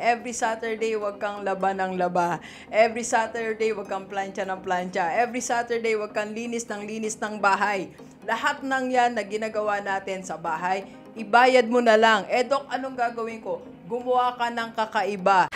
Every Saturday, wag kang laba ng laba. Every Saturday, wag kang plancha ng plancha. Every Saturday, wag kang linis ng bahay. Lahat ng yan na ginagawa natin sa bahay, ibayad mo na lang. Dok, anong gagawin ko? Gumawa ka ng kakaiba.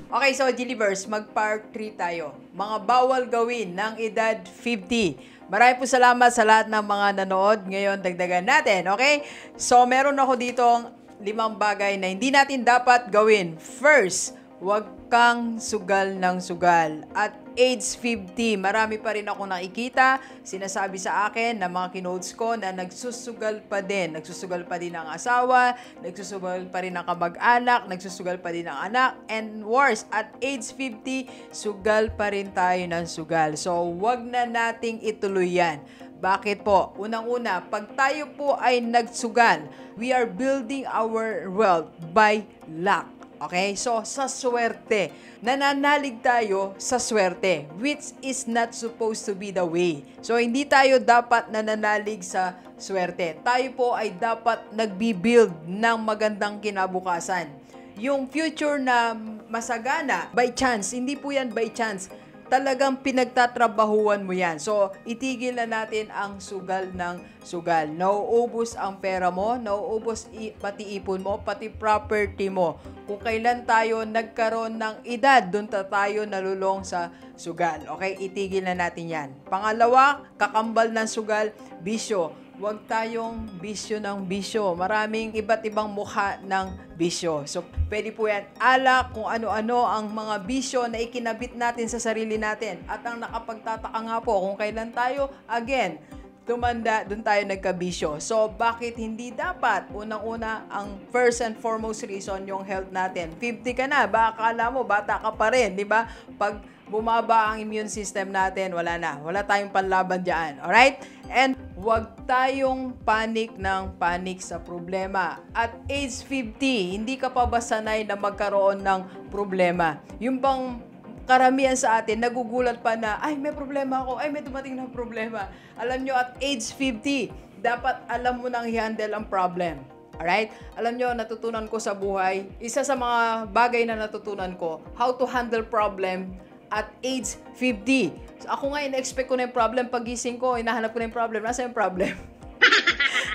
Okay, so Gilivers, mag-part 3 tayo. Mga bawal gawin ng edad 50. Maraming po salamat sa lahat ng mga nanood. Ngayon, dagdagan natin, okay? So, meron ako ditong 5 bagay na hindi natin dapat gawin. First, huwag kang sugal ng sugal. At age 50, marami pa rin ako nakikita, sinasabi sa akin na mga kinotes ko na nagsusugal pa din. Nagsusugal pa din ang asawa, nagsusugal pa rin ang kamag-anak, nagsusugal pa din ang anak, and worse, at age 50, sugal pa rin tayo ng sugal. So, wag na nating ituloy yan. Bakit po? Unang-una, pag tayo po ay nagsugal, we are building our wealth by luck. Okay? So, sa swerte. Nananalig tayo sa swerte, which is not supposed to be the way. So, hindi tayo dapat nananalig sa swerte. Tayo po ay dapat nagbi-build ng magandang kinabukasan. Yung future na masagana, by chance, hindi po yan by chance. Talagang pinagtatrabahuan mo yan. So, itigil na natin ang sugal ng sugal. Nauubos ang pera mo, nauubos pati ipon mo, pati property mo. Kung kailan tayo nagkaroon ng edad, doon tayo nalulong sa sugal. Okay, itigil na natin yan. Pangalawa, kakambal ng sugal, bisyo. Huwag tayong bisyo ng bisyo. Maraming iba't ibang mukha ng bisyo. So, pwede po yan alak, kung ano-ano ang mga bisyo na ikinabit natin sa sarili natin. At ang nakapagtataka nga po, kung kailan tayo, again, tumanda, dun tayo nagkabisyo. So, bakit hindi dapat? Unang-una, ang first and foremost reason, yung health natin. 50 ka na, baka akala mo, bata ka pa rin, di ba? Pag bumaba ang immune system natin, wala na. Wala tayong panlaban dyan. Alright? And huwag tayong panik ng panik sa problema. At age 50, hindi ka pa ba sanay na magkaroon ng problema? Yung bang karamihan sa atin, nagugulat pa na, ay, may problema ako, ay, may dumating na problema. Alam nyo, at age 50, dapat alam mo nang i-handle ang problem. Alright? Alam nyo, natutunan ko sa buhay, isa sa mga bagay na natutunan ko, how to handle problem at age 50. So, ako nga, in-expect ko na yung problem. Pagising ko, hinahanap ko na yung problem. Nasa yung problem?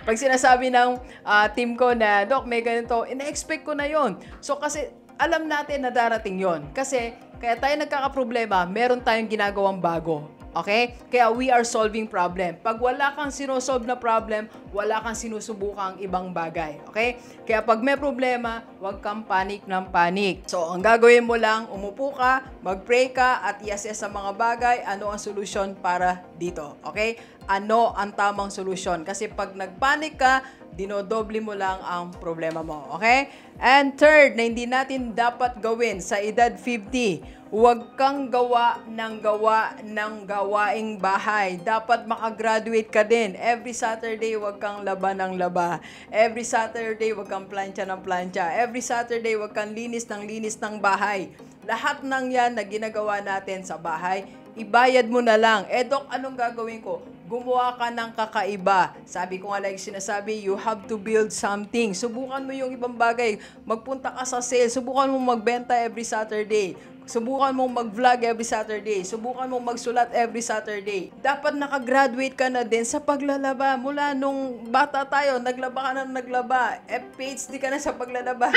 Pag sinasabi ng team ko na, Dok, may ganito, in-expect ko na yon. So, kasi alam natin na darating yon. Kasi, kaya tayo nagkakaproblema, meron tayong ginagawang bago. Okay? Kaya we are solving problem. Pag wala kang sinosolve na problem, wala kang sinusubukang ibang bagay. Okay? Kaya pag may problema, huwag kang panik ng panik. So, ang gagawin mo lang, umupo ka, mag-pray ka, at i-assess sa mga bagay, ano ang solusyon para dito. Okay? Ano ang tamang solusyon? Kasi pag nagpanik ka, dinodoble mo lang ang problema mo. Okay? And third, na hindi natin dapat gawin sa edad 50, huwag kang gawa ng gawaing bahay. Dapat makagraduate ka din. Every Saturday, huwag kang laba ng laba. Every Saturday, huwag kang plancha ng plancha. Every Saturday, huwag kang linis ng bahay. Lahat ng yan na ginagawa natin sa bahay, ibayad mo na lang. Dok, anong gagawin ko? Gumawa ka ng kakaiba. Sabi ko nga like sinasabi, you have to build something. Subukan mo yung ibang bagay. Magpunta ka sa sale. Subukan mo magbenta every Saturday. Subukan mong mag-vlog every Saturday. Subukan mong magsulat every Saturday. Dapat nakagraduate ka na din sa paglalaba. Mula nung bata tayo, naglaba ka na naglaba. PhD ka na sa paglalaba.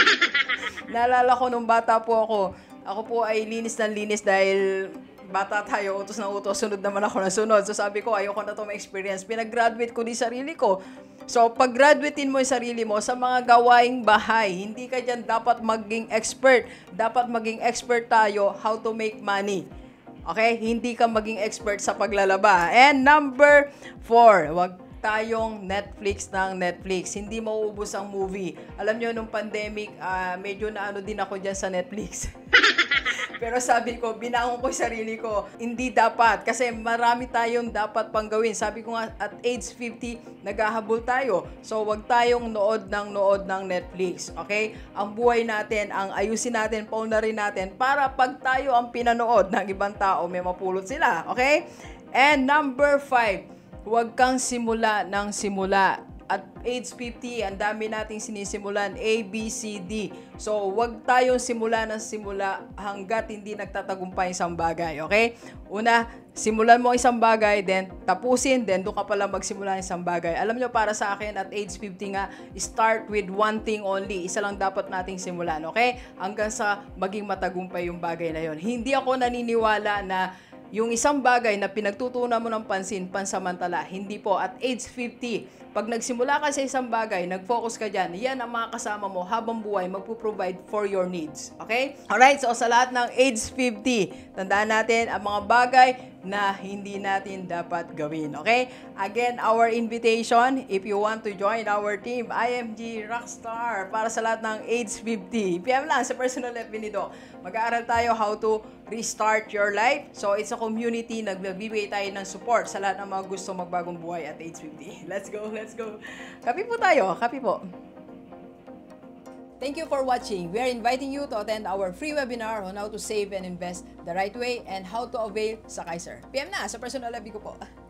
Naalala ko nung bata po ako. Ako po ay linis ng linis dahil bata tayo, utos na utos, sunod naman ako na sunod. So sabi ko, ayoko na ito ma-experience. Pinag-graduate ko din sarili ko. So, pag-graduatein mo yung sarili mo sa mga gawaing bahay, hindi ka dyan dapat maging expert. Dapat maging expert tayo how to make money. Okay? Hindi ka maging expert sa paglalaba. And number 4, wag tayong Netflix ng Netflix. Hindi mauubos ang movie. Alam nyo, nung pandemic, medyo na ano din ako dyan sa Netflix. Pero sabi ko, binangon ko yung sarili ko, hindi dapat. Kasi marami tayong dapat pang gawin. Sabi ko nga, at age 50, naghahabol tayo. So, wag tayong nood ng Netflix. Okay? Ang buhay natin, ang ayusin natin, paunarin natin, para pag tayo ang pinanood ng ibang tao, may mapulot sila. Okay? And number 5, huwag kang simula ng simula. At age 50, ang dami nating sinisimulan, A, B, C, D. So, huwag tayong simula ng simula hanggat hindi nagtatagumpay isang bagay, okay? Una, simulan mo isang bagay, then tapusin, then doon ka pala magsimula ng isang bagay. Alam nyo, para sa akin, at age 50 nga, start with one thing only. Isa lang dapat nating simulan, okay? Hanggang sa maging matagumpay yung bagay na yon. Hindi ako naniniwala na yung isang bagay na pinagtutunan mo ng pansin, pansamantala. Hindi po. At age 50, pag nagsimula ka sa isang bagay, nag-focus ka dyan, yan ang mga kasama mo habang buhay, magpo-provide for your needs. Okay? Alright, so sa lahat ng age 50, tandaan natin ang mga bagay na hindi natin dapat gawin. Okay? Again, our invitation, if you want to join our team, IMG Rockstar, para sa lahat ng age 50. PM lang sa personal FB nito. Mag-aaral tayo how to restart your life. So, it's a community, nagbibigay tayo ng support sa lahat ng mga gusto magbagong buhay at age 50. Let's go, let's go. Kapi po tayo, kapi po. Thank you for watching. We are inviting you to attend our free webinar on how to save and invest the right way and how to avail sa Kaiser. PM na sa personal FB ko po.